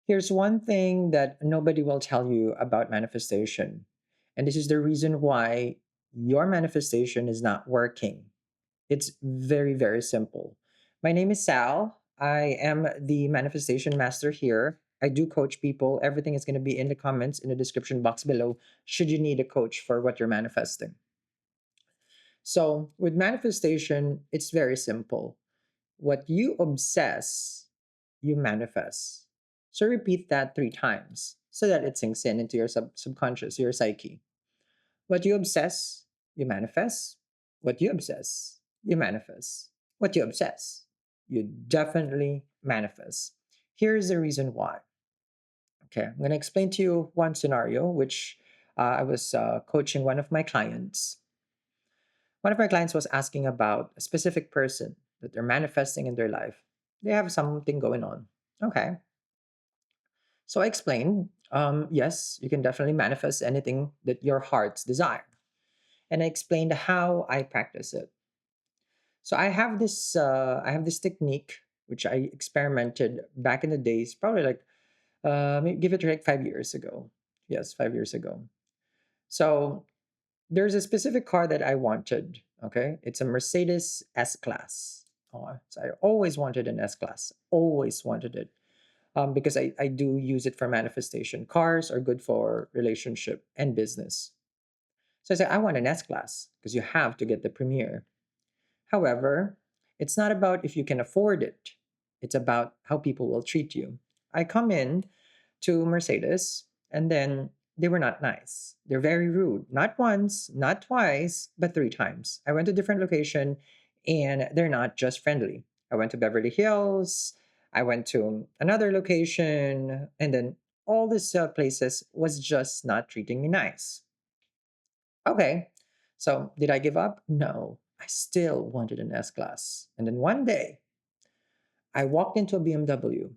Here's one thing that nobody will tell you about manifestation. And this is the reason why your manifestation is not working. It's very, very simple. My name is Sal. I am the manifestation master here. I do coach people. Everything is going to be in the comments in the description box below, should you need a coach for what you're manifesting. So, with manifestation, it's very simple. What you obsess, you manifest. So, repeat that 3 times so that it sinks in into your subconscious, your psyche. What you obsess, you manifest. What you obsess, you manifest. What you obsess, you definitely manifest. Here's the reason why. Okay, I'm going to explain to you one scenario which I was coaching one of my clients. One of our clients was asking about a specific person that they're manifesting in their life. They have something going on. Okay. So I explained, yes, you can definitely manifest anything that your heart's desire. And I explained how I practice it. So I have this technique which I experimented back in the days, probably like maybe give it like 5 years ago. Yes, 5 years ago. So there's a specific car that I wanted. Okay, it's a Mercedes S Class. Oh, so I always wanted an S Class. Always wanted it. Because I do use it for manifestation. Cars are good for relationship and business. So I said, I want an S Class because you have to get the Premier. However, it's not about if you can afford it, it's about how people will treat you. I come in to Mercedes and then they were not nice. They're very rude. Not once, not twice, but 3 times. I went to a different location and they're not just friendly. I went to Beverly Hills, I went to another location, and then all these places was just not treating me nice. Okay. So did I give up? No. I still wanted an S class. And then one day I walked into a BMW,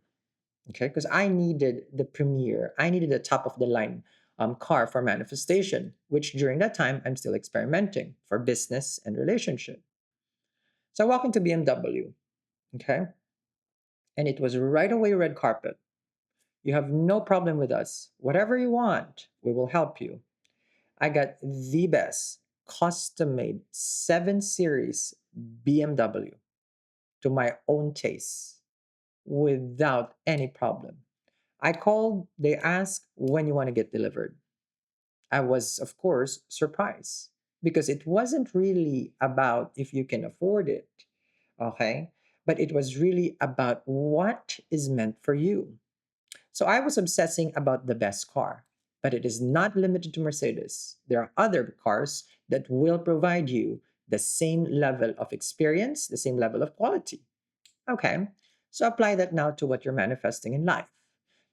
okay, because I needed the premier, I needed the top of the line car for manifestation, which during that time I'm still experimenting for business and relationship. So I walk into BMW, okay, and it was right away red carpet. You have no problem with us. Whatever you want, we will help you. I got the best custom made 7 Series BMW to my own taste without any problem. I called, they asked when you want to get delivered. I was, of course, surprised because it wasn't really about if you can afford it, okay? But it was really about what is meant for you. So I was obsessing about the best car, but it is not limited to Mercedes. There are other cars that will provide you the same level of experience, the same level of quality. Okay, so apply that now to what you're manifesting in life.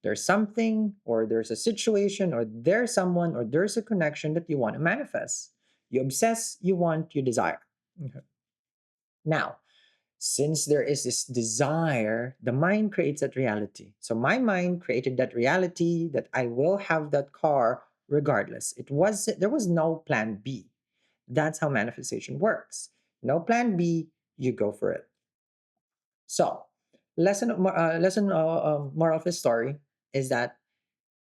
There's something, or there's a situation, or there's someone, or there's a connection that you want to manifest. You obsess, you want, you desire. Okay. Now, since there is this desire, the mind creates that reality. So my mind created that reality that I will have that car regardless. There was no plan B. That's how manifestation works. No plan B, you go for it. So, moral of the story is that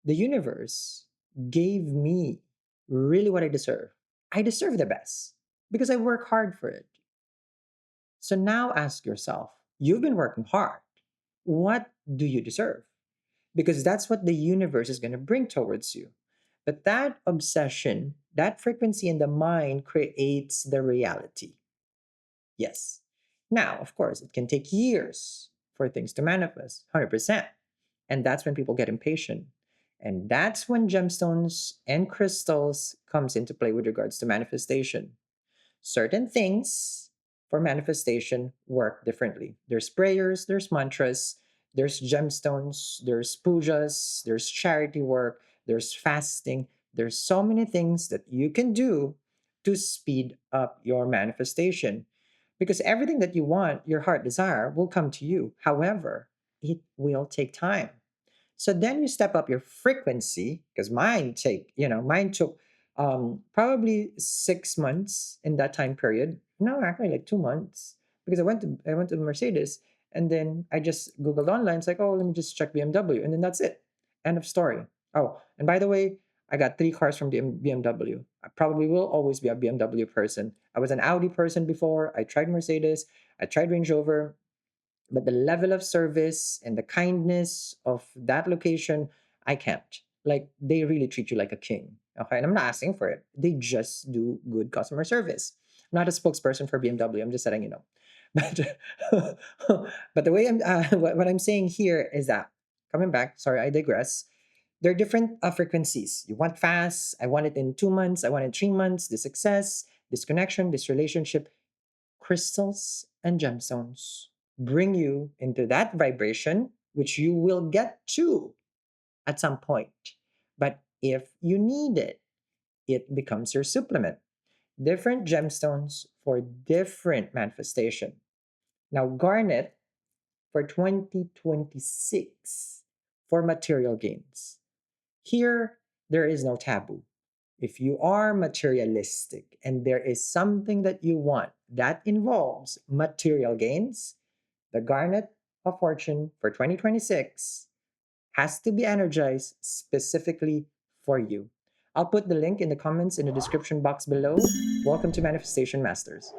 the universe gave me really what I deserve. I deserve the best because I work hard for it. So now ask yourself, you've been working hard. What do you deserve? Because that's what the universe is going to bring towards you. But that obsession, that frequency in the mind creates the reality. Yes. Now, of course, it can take years for things to manifest, 100%. And that's when people get impatient. And that's when gemstones and crystals comes into play with regards to manifestation. Certain things for manifestation work differently. There's prayers, there's mantras, there's gemstones, there's pujas, there's charity work, there's fasting. There's so many things that you can do to speed up your manifestation. Because everything that you want, your heart desire, will come to you. However, it will take time. So then you step up your frequency because mine took probably 6 months in that time period. No, actually like 2 months because I went to Mercedes and then I just Googled online. It's like, oh, let me just check BMW. And then that's it. End of story. Oh, and by the way, I got three cars from BMW. I probably will always be a BMW person. I was an Audi person before. I tried Mercedes. I tried Range Rover. But the level of service and the kindness of that location, I can't. Like, they really treat you like a king. Okay. And I'm not asking for it. They just do good customer service. I'm not a spokesperson for BMW. I'm just letting you know. But but the way what I'm saying here is that, coming back, sorry, I digress. There are different frequencies. You want fast. I want it in 2 months. I want it in 3 months. This success, this connection, this relationship. Crystals and gemstones bring you into that vibration, which you will get to at some point. But if you need it, it becomes your supplement. Different gemstones for different manifestation. Now, garnet for 2026 for material gains. Here, there is no taboo. If you are materialistic and there is something that you want that involves material gains, the garnet of fortune for 2026 has to be energized specifically for you. I'll put the link in the comments in the description box below. Welcome to Manifestation Masters.